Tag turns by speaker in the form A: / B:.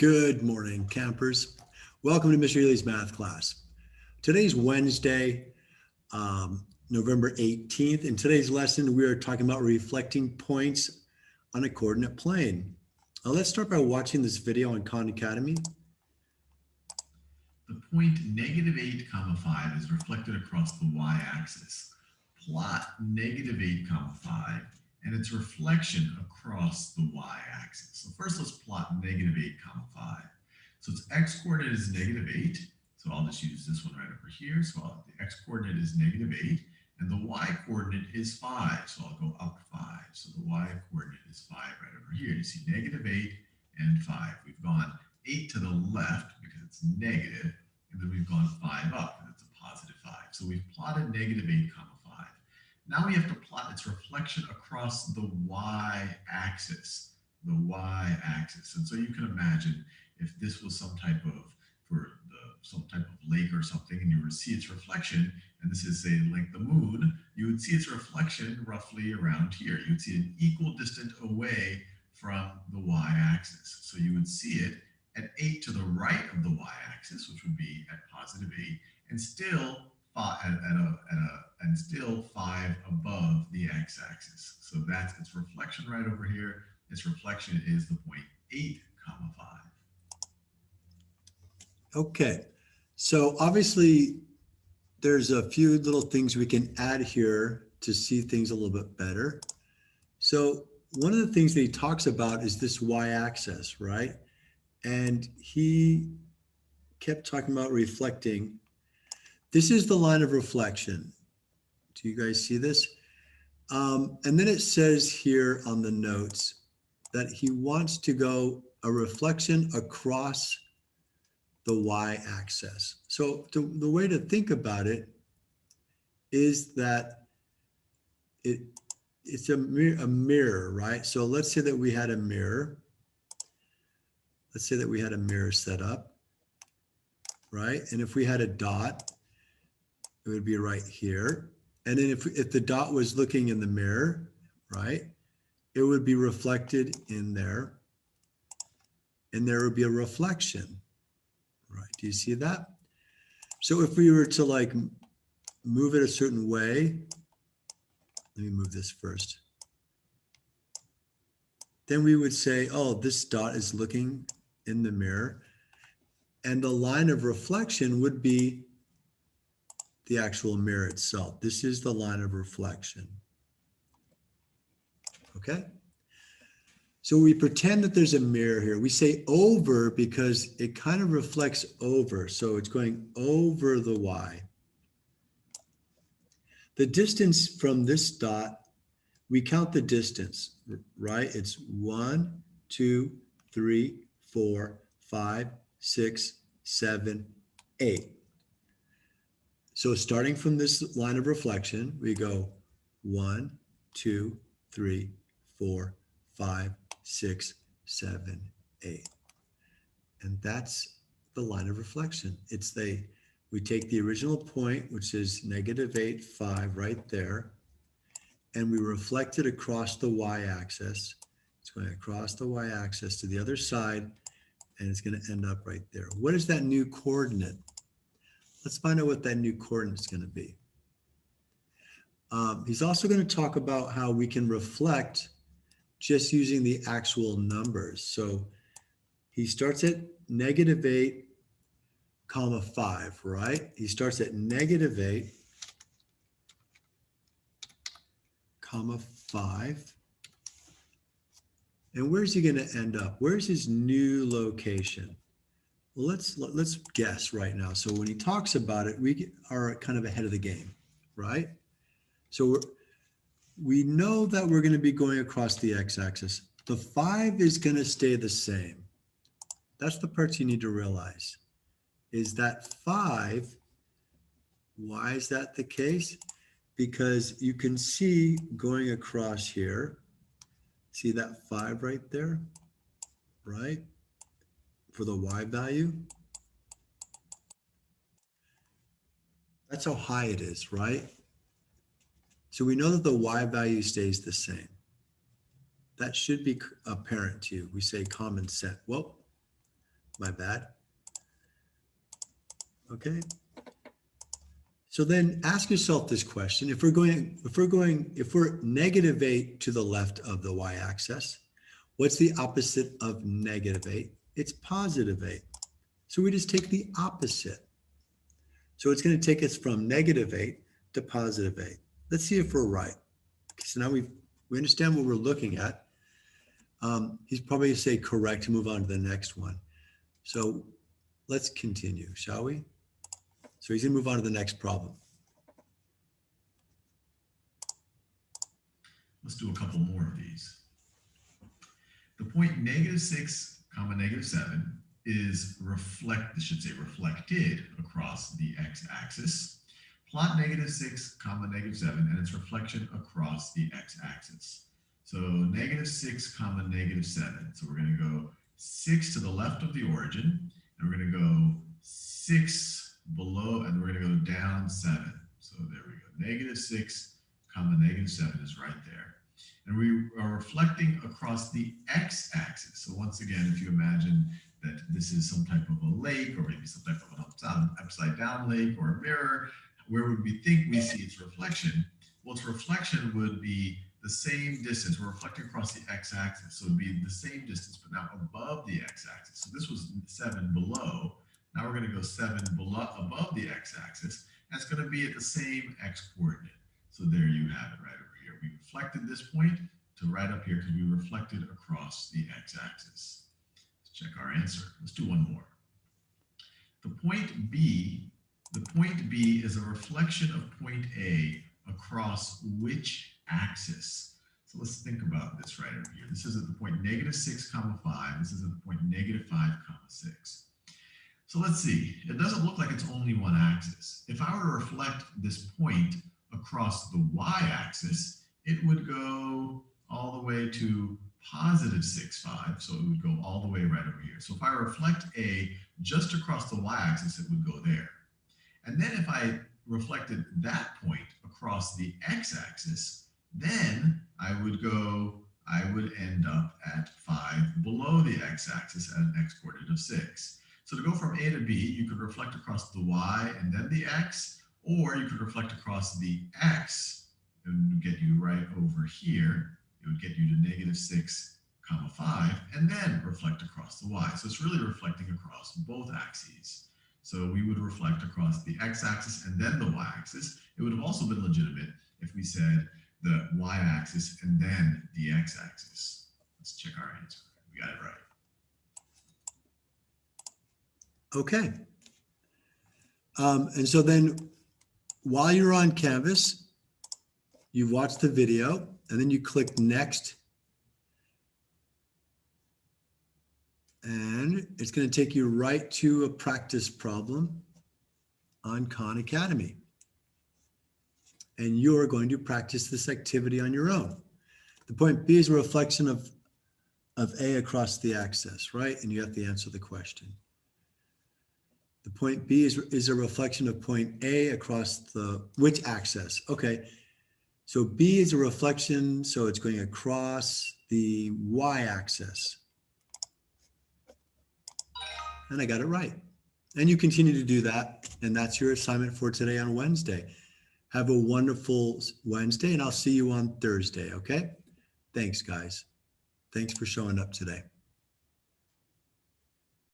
A: Good morning, campers. Welcome to Mr. Ely's math class. Today's Wednesday, November 18th. In today's lesson, we are talking about reflecting points on a coordinate plane. Let's start by watching this video on Khan Academy.
B: The point -8, 5 is reflected across the y-axis. Plot -8, 5 and its reflection across the y-axis. So first let's plot -8, 5. So its x-coordinate is -8. So I'll just use this one right over here. So the x-coordinate is -8 and the y-coordinate is 5. So I'll go up 5. So the y-coordinate is 5 right over here. You see -8 and 5. We've gone 8 to the left because it's negative. And then we've gone 5 up, and it's a positive 5. So we've plotted -8, 5. Now we have to plot its reflection across the y-axis, And so you can imagine if this was some type of lake or something, and you were to see its reflection, and this is, say, like the moon, you would see its reflection roughly around here. You would see it equal distance away from the y-axis. So you would see it at 8 to the right of the y-axis, which would be at +8, and still 5 above the x-axis. So that's its reflection right over here. Its reflection is the point 8, 5.
A: Okay, so obviously there's a few little things we can add here to see things a little bit better. So one of the things that he talks about is this y-axis, right? And he kept talking about reflecting. This is the line of reflection. Do you guys see this? And then it says here on the notes that he wants to go a reflection across the y-axis. So the way to think about it is that it's a mirror, right? So let's say that we had a mirror. Let's say that we had a mirror set up, right? And if we had a dot, it would be right here. And then if the dot was looking in the mirror, right, it would be reflected in there. And there would be a reflection, right? Do you see that? So if we were to like move it a certain way, let me move this first. Then we would say, oh, this dot is looking in the mirror. And the line of reflection would be the actual mirror itself. This is the line of reflection. Okay? So we pretend that there's a mirror here. We say over because it kind of reflects over. So it's going over the y. The distance from this dot, we count the distance, right? It's 1, 2, 3, 4, 5, 6, 7, 8. So starting from this line of reflection, we go 1, 2, 3, 4, 5, 6, 7, 8. And that's the line of reflection. We take the original point, which is -8, 5 right there, and we reflect it across the y-axis. It's going across the y-axis to the other side, and it's going to end up right there. What is that new coordinate? Let's find out what that new coordinate is going to be. He's also going to talk about how we can reflect just using the actual numbers. So he starts at -8, 5, right? He starts at -8, 5. And where's he going to end up? Where's his new location? Well, let's guess right now. So when he talks about it, we are kind of ahead of the game, right? So we know that we're going to be going across the x-axis. The 5 is going to stay the same. That's the part you need to realize, is that 5, why is that the case? Because you can see going across here, see that 5 right there, right? For the y value. That's how high it is, right? So we know that the y value stays the same. That should be apparent to you. We say common sense. Well, My bad. Okay. So then ask yourself this question. If we're -8 to the left of the y-axis, what's the opposite of -8? It's +8. So we just take the opposite. So it's going to take us from -8 to +8. Let's see if we're right. So now we understand what we're looking at. He's probably going to say correct to move on to the next one. So let's continue, shall we? So he's going to move on to the next problem.
B: Let's do a couple more of these. The point -6, -7 is reflected across the x-axis. Plot -6, -7, and its reflection across the x-axis. So -6, -7. So we're going to go 6 to the left of the origin, and we're going to go 6 below, and we're going to go down 7. So there we go. -6, -7 is right there. And we are reflecting across the x-axis. So once again, if you imagine that this is some type of a lake, or maybe some type of an upside down lake or a mirror, where would we think we see its reflection? Well, its reflection would be the same distance. We're reflecting across the x-axis, so it would be the same distance, but now above the x-axis. So this was 7 below. Now we're going to go 7 above the x-axis, and it's going to be at the same x-coordinate. So there you have it right over here. We reflected this point to right up here because we reflected across the x-axis. Let's check our answer. Let's do one more. The point B is a reflection of point A across which axis? So let's think about this right over here. This is at the point -6, 5. This is at the point -5, 6. So let's see. It doesn't look like it's only one axis. If I were to reflect this point across the y-axis, it would go all the way to +6, 5. So it would go all the way right over here. So if I reflect A just across the y-axis, it would go there. And then if I reflected that point across the x-axis, then I would end up at 5 below the x-axis at an x-coordinate of 6. So to go from A to B, you could reflect across the y and then the x, or you could reflect across the x. It would get you right over here. It would get you to -6, 5, and then reflect across the y. So it's really reflecting across both axes. So we would reflect across the x-axis and then the y-axis. It would have also been legitimate if we said the y-axis and then the x-axis. Let's check our answer. We got it right.
A: Okay. And so then while you're on Canvas, you watch the video and then you click next. And it's going to take you right to a practice problem on Khan Academy. And you're going to practice this activity on your own. The point B is a reflection of A across the axis, right? And you have to answer the question. The point B is a reflection of point A across which axis? Okay, so B is a reflection, so it's going across the y-axis. And I got it right. And you continue to do that, and that's your assignment for today on Wednesday. Have a wonderful Wednesday, and I'll see you on Thursday, okay? Thanks, guys. Thanks for showing up today.